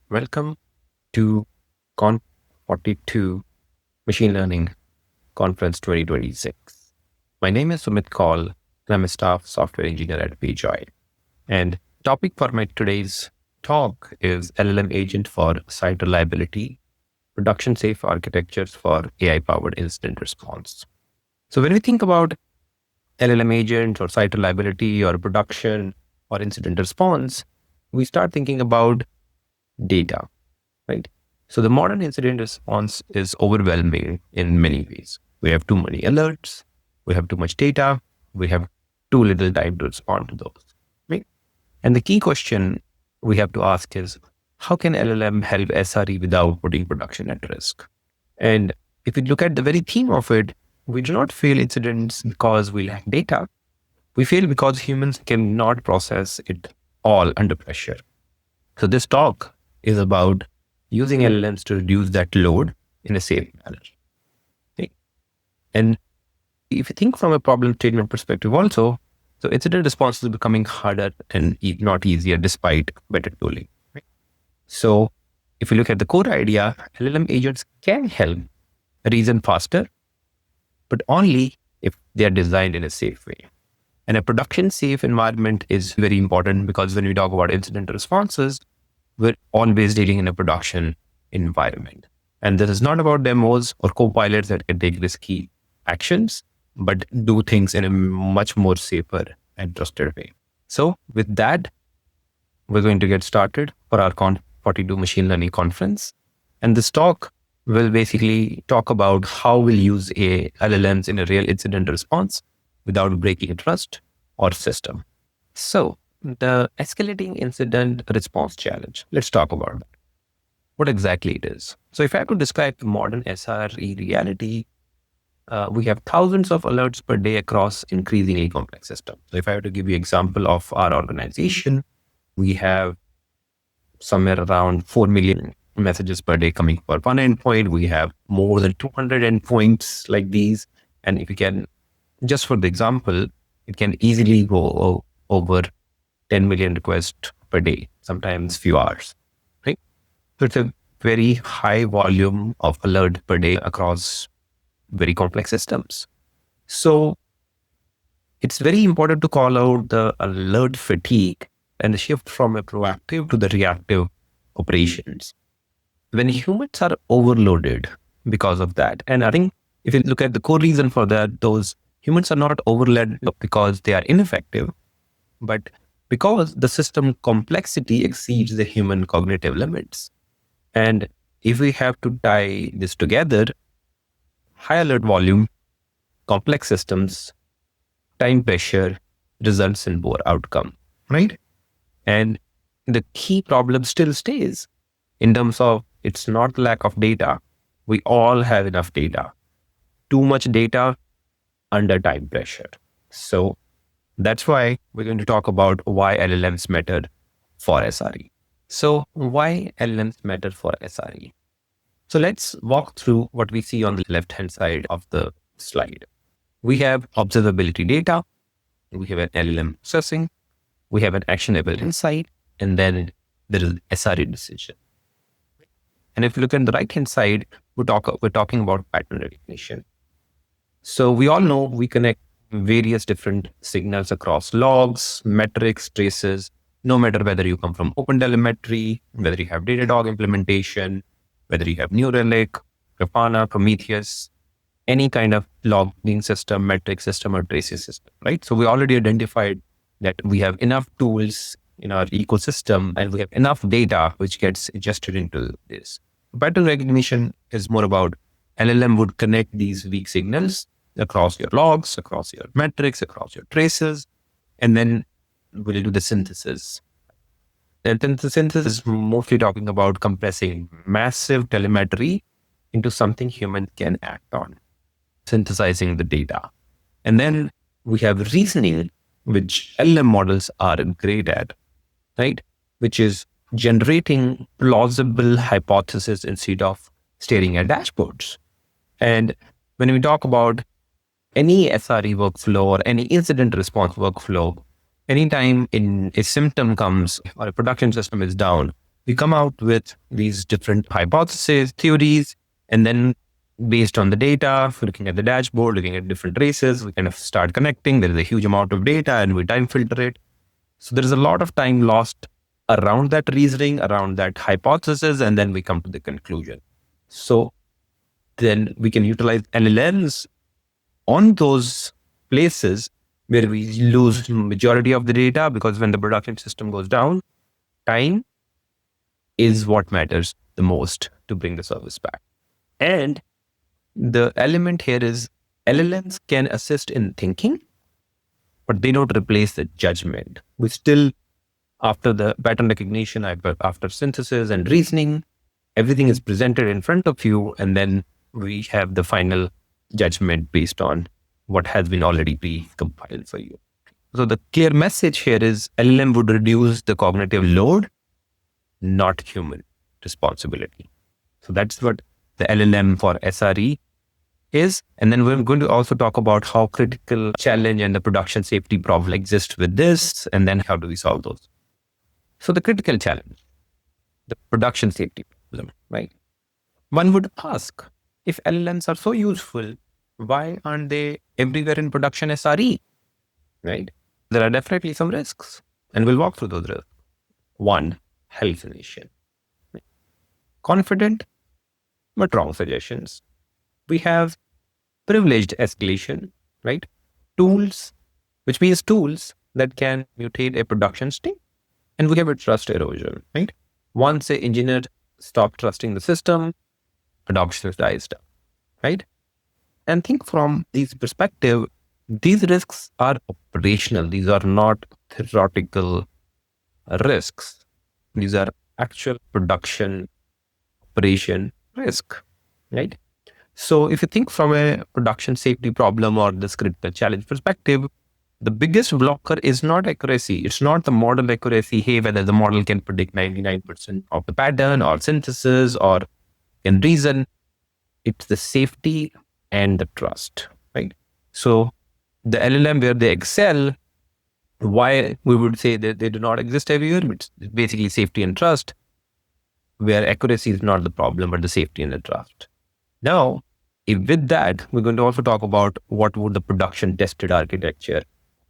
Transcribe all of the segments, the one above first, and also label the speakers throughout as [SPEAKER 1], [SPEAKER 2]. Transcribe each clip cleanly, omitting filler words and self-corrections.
[SPEAKER 1] Welcome to Conf42 Machine Learning Conference 2026. My name is Sumit Kaul, and I'm a staff software engineer at PageJoy. And topic for my today's talk is LLM agent for site reliability, production safe architectures for AI-powered incident response. So when we think about LLM agents or site reliability or production or incident response, we start thinking about data, right? So the modern incident response is overwhelming in many ways. We have too many alerts, we have too much data, we have too little time to respond to those, right? And the key question we have to ask is, how can LLM help SRE without putting production at risk? And if we look at the very theme of it, we do not fail incidents because we lack data. We fail because humans cannot process it all under pressure. So this talk is about using LLMs to reduce that load in a safe manner. Okay? And if you think from a problem statement perspective also, so incident response is becoming harder and not easier despite better tooling. Right? So if you look at the core idea, LLM agents can help reason faster, but only if they are designed in a safe way. And a production safe environment is very important because when we talk about incident responses, we're always dealing in a production environment. And this is not about demos or co-pilots that can take risky actions, but do things in a much more safer and trusted way. So with that, we're going to get started for our Conf42 Machine Learning Conference. And this talk will basically talk about how we'll use LLMs in a real incident response without breaking trust or system. So the escalating incident response challenge. Let's talk about that. What exactly it is. So if I have to describe the modern SRE reality, we have thousands of alerts per day across increasingly complex systems. So if I have to give you an example of our organization, we have somewhere around 4 million messages per day coming per one endpoint. We have more than 200 endpoints like these. And if you can, just for the example, it can easily go over 10 million requests per day, sometimes few hours, right? So it's a very high volume of alert per day across very complex systems. So it's very important to call out the alert fatigue and the shift from a proactive to the reactive operations. When humans are overloaded because of that, and I think if you look at the core reason for that, those humans are not overloaded because they are ineffective, but because the system complexity exceeds the human cognitive limits. And if we have to tie this together, high alert volume, complex systems, time pressure results in poor outcome, right? And the key problem still stays in terms of it's not lack of data. We all have enough data. Too much data under time pressure. So that's why we're going to talk about why LLMs matter for SRE. So why LLMs matter for SRE? So let's walk through what we see on the left-hand side of the slide. We have observability data, we have an LLM processing, we have an actionable insight, and then there is SRE decision. And if you look at the right-hand side, we're talking about pattern recognition. So we all know we connect various different signals across logs, metrics, traces, no matter whether you come from OpenTelemetry, whether you have Datadog implementation, whether you have New Relic, Grafana, Prometheus, any kind of logging system, metric system, or traces system, right? So we already identified that we have enough tools in our ecosystem and we have enough data which gets ingested into this. Pattern recognition is more about LLM would connect these weak signals across your logs, across your metrics, across your traces, and then we'll do the synthesis. And then the synthesis is mostly talking about compressing massive telemetry into something humans can act on, synthesizing the data. And then we have reasoning, which LLM models are great at, right? Which is generating plausible hypotheses instead of staring at dashboards. And when we talk about any SRE workflow or any incident response workflow, anytime a symptom comes or a production system is down, we come out with these different hypotheses, theories, and then based on the data, looking at the dashboard, looking at different races, we kind of start connecting. There is a huge amount of data and we time filter it. So there is a lot of time lost around that reasoning, around that hypothesis, and then we come to the conclusion. So then we can utilize LLMs on those places where we lose majority of the data, because when the production system goes down, time is what matters the most to bring the service back. And the element here is LLMs can assist in thinking, but they don't replace the judgment. We still, after the pattern recognition, after synthesis and reasoning, everything is presented in front of you, and then we have the final judgment based on what has been already pre-compiled for you. So the clear message here is LLM would reduce the cognitive load, not human responsibility. So that's what the LLM for SRE is. And then we're going to also talk about how critical challenge and the production safety problem exist with this, and then how do we solve those. So the critical challenge, the production safety problem, right? One would ask, if LLMs are so useful, why aren't they everywhere in production SRE, right? There are definitely some risks, and we'll walk through those risks. One, hallucination. Confident, but wrong suggestions. We have privileged escalation, right? Tools, which means tools that can mutate a production state. And we have a trust erosion, right? Once an engineer stops trusting the system, adoption dies down, right? And think from this perspective, these risks are operational. These are not theoretical risks. These are actual production operation risk, right? So if you think from a production safety problem or this critical challenge perspective, the biggest blocker is not accuracy. It's not the model accuracy, hey, whether the model can predict 99% of the pattern or synthesis or can reason. It's the safety and the trust, right? So the LLM where they excel, why we would say that they do not exist everywhere, it's basically safety and trust, where accuracy is not the problem, but the safety and the trust. Now, with that, we're going to also talk about what would the production tested architecture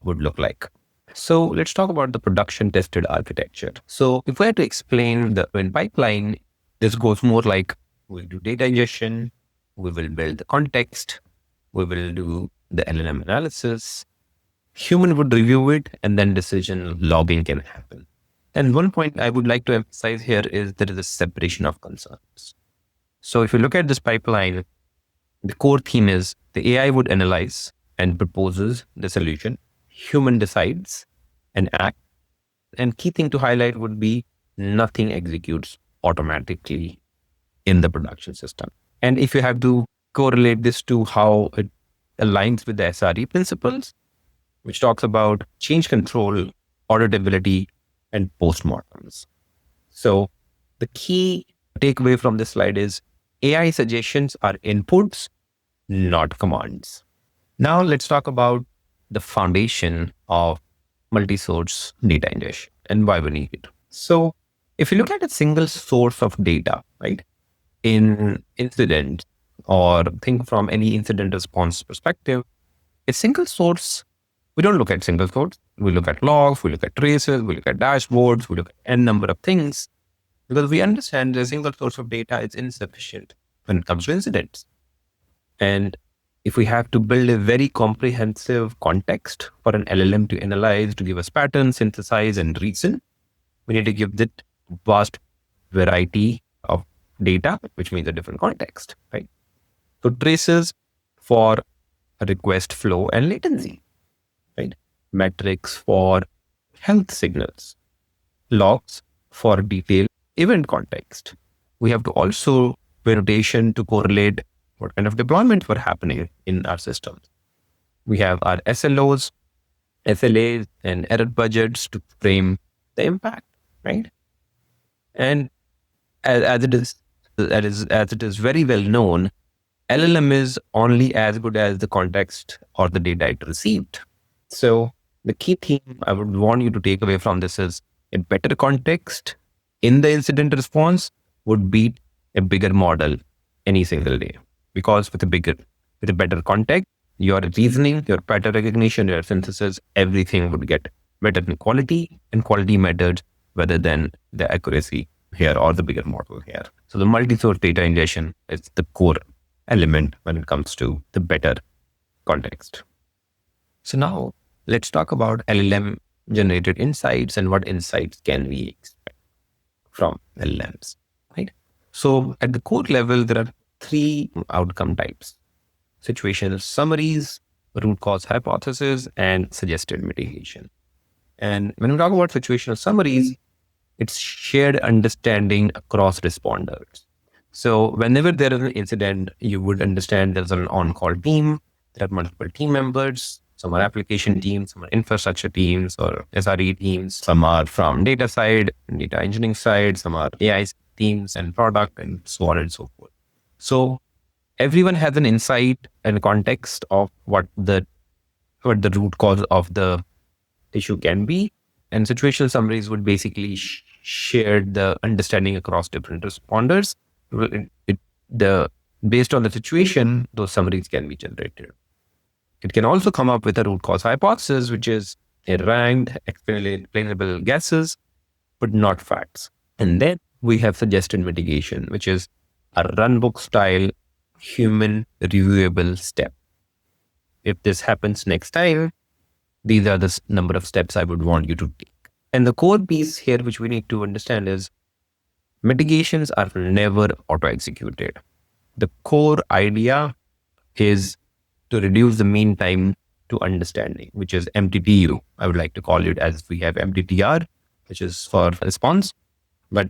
[SPEAKER 1] would look like. So let's talk about the production tested architecture. So if we had to explain the pipeline, this goes more like we'll do data ingestion, we will build the context, we will do the LLM analysis, human would review it, and then decision logging can happen. And one point I would like to emphasize here is there is a separation of concerns. So if you look at this pipeline, the core theme is the AI would analyze and proposes the solution. Human decides and acts. And key thing to highlight would be nothing executes automatically in the production system. And if you have to correlate this to how it aligns with the SRE principles, which talks about change control, auditability, and postmortems. So the key takeaway from this slide is AI suggestions are inputs, not commands. Now let's talk about the foundation of multi-source data ingestion and why we need it. So if you look at a single source of data, right, in incident or think from any incident response perspective, a single source, we don't look at single source. We look at logs, we look at traces, we look at dashboards, we look at n number of things, because we understand a single source of data is insufficient when it comes to incidents. And if we have to build a very comprehensive context for an LLM to analyze, to give us patterns, synthesize, and reason, we need to give that vast variety of data, which means a different context, right? So traces for request flow and latency, right? Metrics for health signals, logs for detailed event context. We have to also pay attention to correlate what kind of deployments were happening in our systems. We have our SLOs, SLAs, and error budgets to frame the impact, right? And as it is very well known, LLM is only as good as the context or the data it received. So the key theme I would want you to take away from this is a better context in the incident response would beat a bigger model any single day. Because with a better context, your reasoning, your pattern recognition, your synthesis, everything would get better in quality, and quality matters rather than the accuracy here or the bigger model here. So the multi-source data ingestion is the core element when it comes to the better context. So now let's talk about LLM generated insights and what insights can we expect from LLMs, right? So at the core level, there are three outcome types: situational summaries, root cause hypothesis, and suggested mitigation. And when we talk about situational summaries, it's shared understanding across responders. So whenever there is an incident, you would understand there's an on-call team, there are multiple team members, some are application teams, some are infrastructure teams or SRE teams, some are from data side, data engineering side, some are AI teams and product, and so on and so forth. So everyone has an insight and context of what the root cause of the issue can be. And situational summaries would basically share the understanding across different responders. Based on the situation, those summaries can be generated. It can also come up with a root cause hypothesis, which is a ranked, explainable guesses, but not facts. And then we have suggested mitigation, which is a runbook style, human reviewable step. If this happens next time, these are the number of steps I would want you to take. And the core piece here, which we need to understand, is mitigations are never auto-executed. The core idea is to reduce the mean time to understanding, which is MTTU. I would like to call it, as we have MTTR, which is for response. But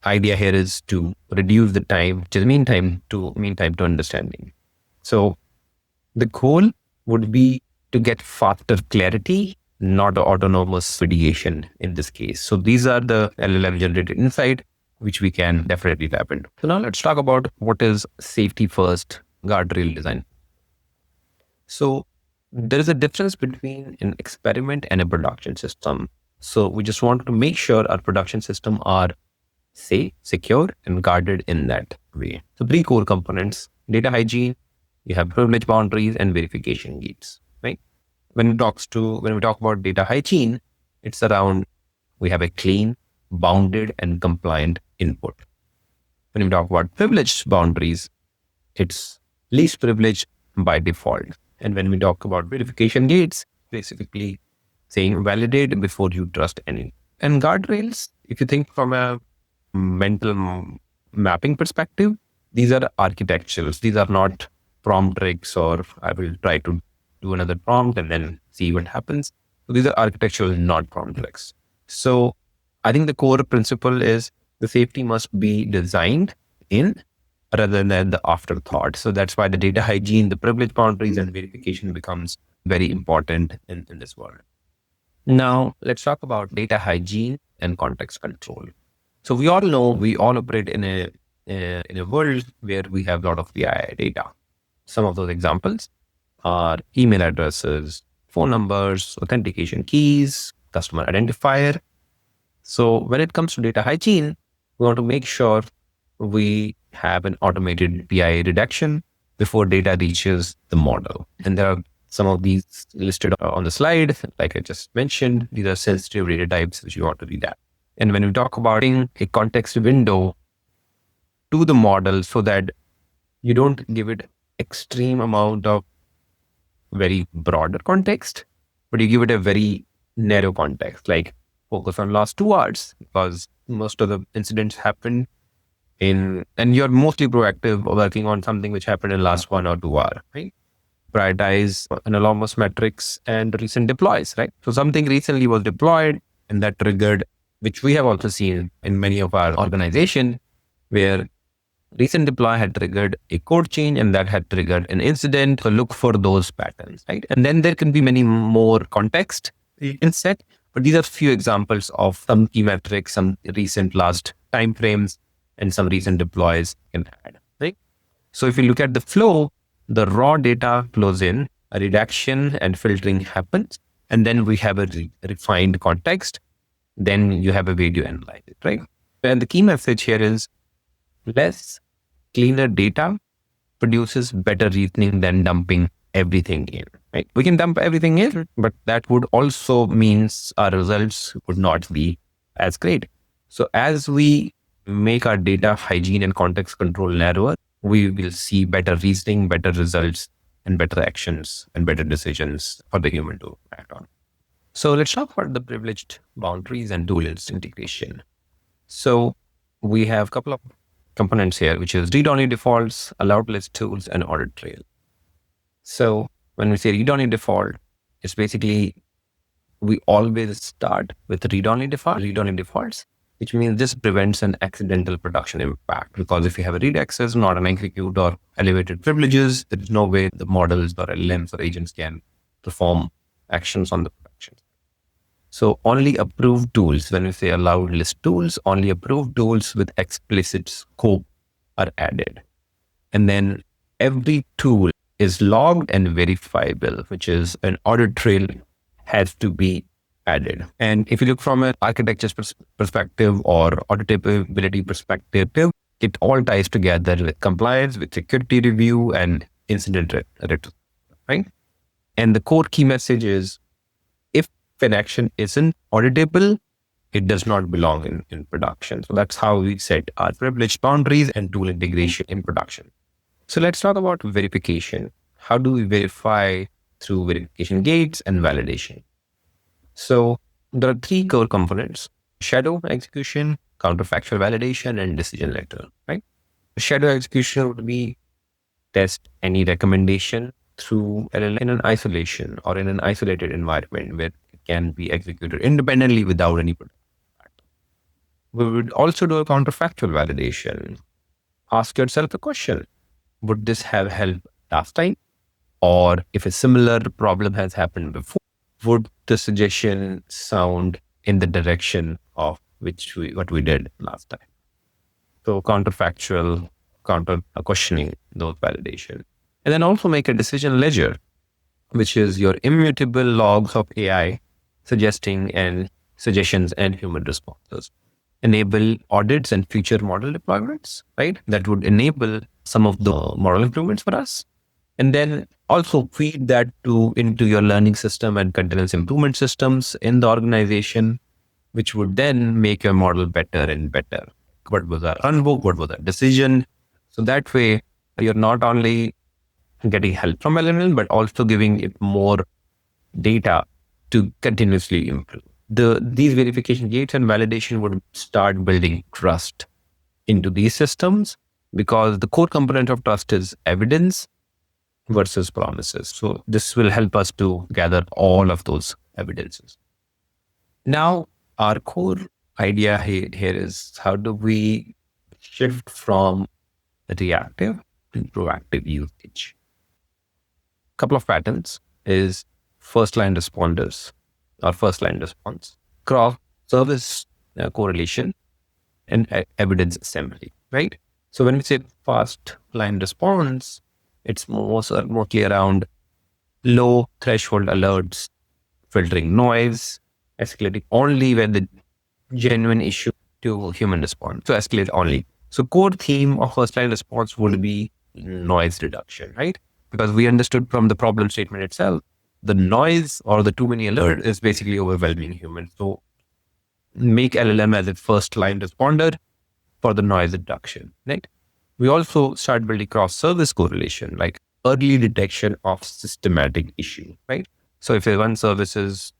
[SPEAKER 1] idea here is to reduce the time, which is mean time to understanding. So the goal would be to get faster clarity, not autonomous mitigation in this case. So these are the LLM generated insight, which we can definitely tap into. So now let's talk about what is safety first guardrail design. So there is a difference between an experiment and a production system. So we just want to make sure our production system are safe, secure, and guarded in that way. So three core components: data hygiene, you have privilege boundaries, and verification gates, right? When we talk about data hygiene, it's around we have a clean, bounded, and compliant input. When we talk about privilege boundaries, it's least privilege by default. And when we talk about verification gates, basically saying validate before you trust any. And guardrails, if you think from a mental mapping perspective, these are architecturals. These are not prompt tricks, or I will try to do another prompt and then see what happens. So these are architectural, not prompt tricks. So I think the core principle is the safety must be designed in rather than the afterthought. So that's why the data hygiene, the privilege boundaries, and verification becomes very important in this world. Now, let's talk about data hygiene and context control. So we all know, we all operate in a world where we have a lot of PII data. Some of those examples are email addresses, phone numbers, authentication keys, customer identifier. So when it comes to data hygiene, we want to make sure we have an automated PII redaction before data reaches the model. And there are some of these listed on the slide. Like I just mentioned, these are sensitive data types which you want to redact. And when we talk about a context window to the model, so that you don't give it extreme amount of very broader context, but you give it a very narrow context, like focus on last 2 hours, because most of the incidents happen and you're mostly proactive working on something which happened in last 1 or 2 hours, right? Prioritize anomalous metrics and recent deploys, right? So something recently was deployed and that triggered, which we have also seen in many of our organization, where recent deploy had triggered a code change and that had triggered an incident. So look for those patterns, right? And then there can be many more context you can set, but these are few examples of some key metrics, some recent last timeframes, and some recent deploys you can add, right? So if you look at the flow, the raw data flows in, a redaction and filtering happens, and then we have a refined context. Then you have a way to analyze it, right? And the key message here is less cleaner data produces better reasoning than dumping everything in. Right? We can dump everything in, but that would also means our results would not be as great. So as we make our data hygiene and context control narrower, we will see better reasoning, better results, and better actions and better decisions for the human to act on. So let's talk about the privileged boundaries and tools integration. So we have a couple of components here, which is read-only defaults, allowed list tools, and audit trail. So when we say read-only default, it's basically we always start with read-only defaults, which means this prevents an accidental production impact. Because if you have a read access, not an execute or elevated privileges, there is no way the models or LLMs or agents can perform actions on the production. So only approved tools, when we say allowed list tools, only approved tools with explicit scope are added. And then every tool is logged and verifiable, which is an audit trail has to be added. And if you look from an architecture perspective or auditability perspective, it all ties together with compliance, with security review and incident right? And the core key message is if an action isn't auditable, it does not belong in production. So that's how we set our privileged boundaries and tool integration in production. So let's talk about verification. How do we verify through verification gates and validation? So there are three core components: shadow execution, counterfactual validation, and decision letter, right? Shadow execution would be test any recommendation through LLM in an isolation or in an isolated environment where it can be executed independently without any production. We would also do a counterfactual validation. Ask yourself a question: would this have helped last time? Or if a similar problem has happened before, would the suggestion sound in the direction of what we did last time? So counterfactual, counter questioning those validation. And then also make a decision ledger, which is your immutable logs of AI suggesting and suggestions and human responses. Enable audits and future model deployments, right? That would enable some of the model improvements for us. And then also feed that into your learning system and continuous improvement systems in the organization, which would then make your model better and better. What was our runbook? What was our decision? So that way, you're not only getting help from LLM, but also giving it more data to continuously improve. These verification gates and validation would start building trust into these systems, because the core component of trust is evidence versus promises. So this will help us to gather all of those evidences. Now, our core idea here is how do we shift from reactive to proactive usage? Couple of patterns is first line responders or first line response, cross service correlation, and evidence assembly, right? So when we say first line response, it's mostly around low threshold alerts, filtering noise, escalating only when the genuine issue to human response. So escalate only. So core theme of first line response would be noise reduction, right? Because we understood from the problem statement itself, the noise or the too many alert is basically overwhelming humans. So make LLM as a first line responder for the noise reduction, right? We also start building cross service correlation, like early detection of systematic issue, right? So if one service is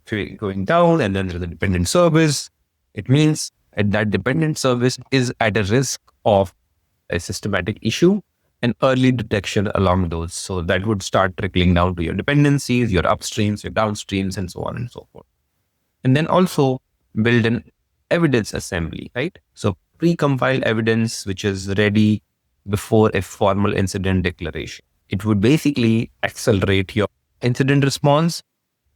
[SPEAKER 1] going down and then there's a dependent service, it means that dependent service is at a risk of a systematic issue and early detection along those. So that would start trickling down to your dependencies, your upstreams, your downstreams, and so on and so forth. And then also build an evidence assembly, right? So pre-compiled evidence, which is ready before a formal incident declaration. It would basically accelerate your incident response.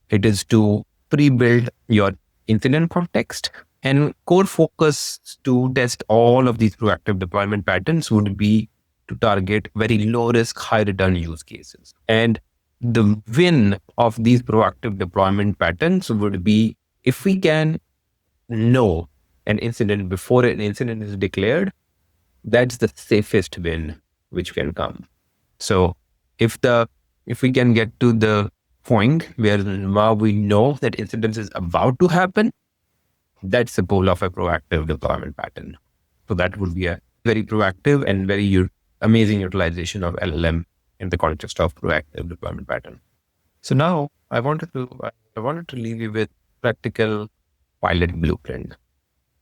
[SPEAKER 1] It is to pre-build your incident context, and core focus to test all of these proactive deployment patterns would be to target very low risk, high return use cases. And the win of these proactive deployment patterns would be if we can know an incident before an incident is declared, that's the safest win which can come. So if we can get to the point where now we know that incident is about to happen, that's the goal of a proactive deployment pattern. So that would be a very proactive and very amazing utilization of LLM in the context of proactive deployment pattern. So now I wanted to leave you with practical pilot blueprint.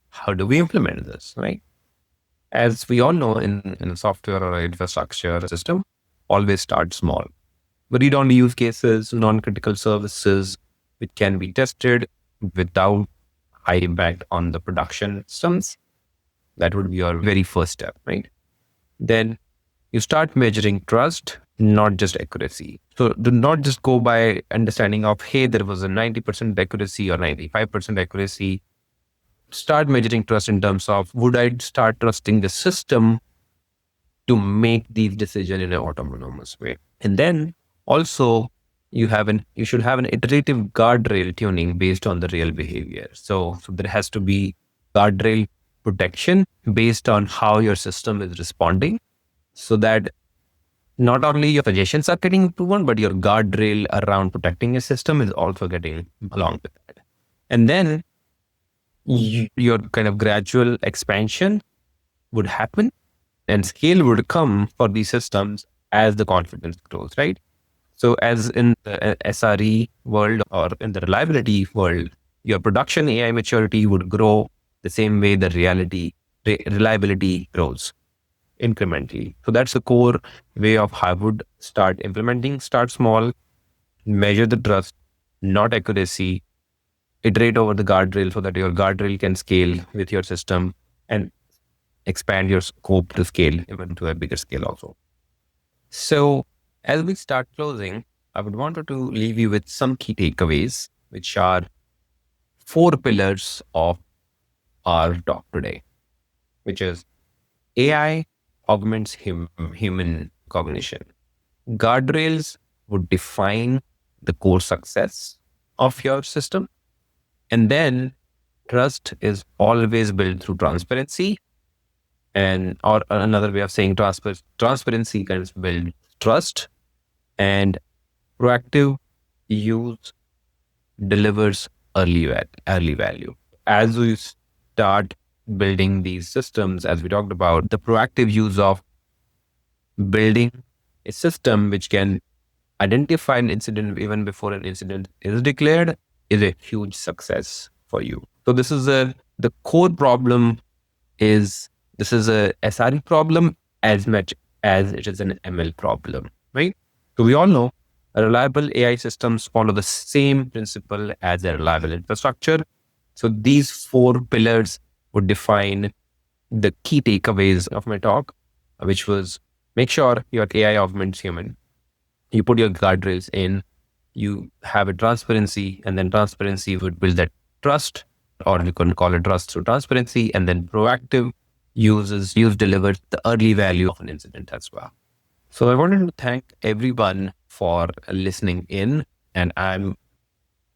[SPEAKER 1] How do we implement this, right? As we all know, in a software or an infrastructure system, always start small. Read only use cases, non-critical services, which can be tested without high impact on the production systems. That would be your very first step, right? Then you start measuring trust, not just accuracy. So do not just go by understanding of, hey, there was a 90% accuracy or 95% accuracy. Start measuring trust in terms of, would I start trusting the system to make these decisions in an autonomous way? And then also you should have an iterative guardrail tuning based on the real behavior. So there has to be guardrail protection based on how your system is responding, so that not only your suggestions are getting improved, but your guardrail around protecting your system is also getting along with that. And then your kind of gradual expansion would happen and scale would come for these systems as the confidence grows, right? So as in the SRE world or in the reliability world, your production AI maturity would grow the same way the reliability grows incrementally. So that's the core way of how I would start implementing. Start small, measure the trust, not accuracy, iterate over the guardrail so that your guardrail can scale with your system and expand your scope to scale even to a bigger scale also. So as we start closing, I would want to leave you with some key takeaways, which are 4 pillars of our talk today, which is AI augments human cognition. Guardrails would define the core success of your system. And then trust is always built through transparency. Or another way of saying transparency can build trust, and proactive use delivers early value. As we start building these systems, as we talked about, the proactive use of building a system which can identify an incident even before an incident is declared is a huge success for you. So the core problem is, this is a SRE problem as much as it is an ML problem, right? So we all know reliable AI systems follow the same principle as a reliable infrastructure. So these 4 pillars would define the key takeaways of my talk, which was make sure your AI augments human. You put your guardrails in, you have a transparency, and then transparency would build that trust, or you can call it trust through transparency, and then proactive use delivers the early value of an incident as well. So I wanted to thank everyone for listening in, and I'm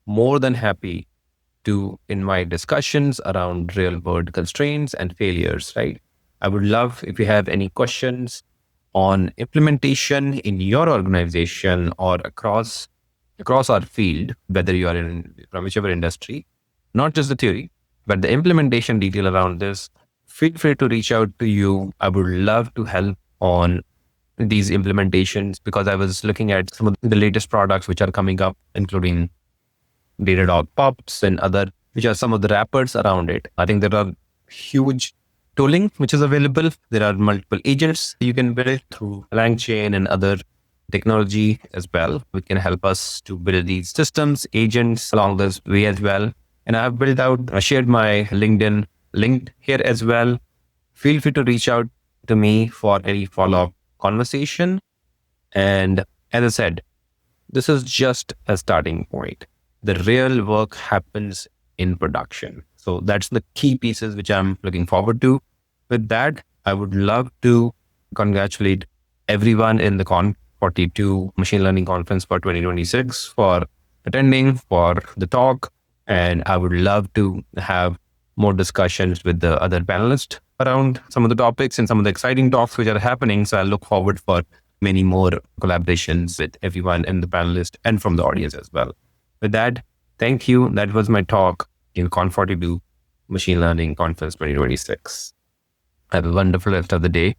[SPEAKER 1] more than happy to invite discussions around real world constraints and failures, right? I would love if you have any questions on implementation in your organization or across our field, whether you are from whichever industry, not just the theory, but the implementation detail around this. Feel free to reach out to you. I would love to help on these implementations, because I was looking at some of the latest products which are coming up, including Datadog Pops and other, which are some of the wrappers around it. I think there are huge tooling which is available. There are multiple agents you can build through LangChain and other technology as well, which can help us to build these systems, agents along this way as well. And I shared my LinkedIn link here as well. Feel free to reach out to me for any follow-up conversation. And as I said, this is just a starting point. The real work happens in production. So that's the key pieces which I'm looking forward to. With that, I would love to congratulate everyone in the Conf42 Machine Learning Conference for 2026 for attending, for the talk. And I would love to have more discussions with the other panelists around some of the topics and some of the exciting talks which are happening. So I look forward for many more collaborations with everyone in the panelist and from the audience as well. With that, thank you. That was my talk in Conf42 Machine Learning Conference 2026. Have a wonderful rest of the day.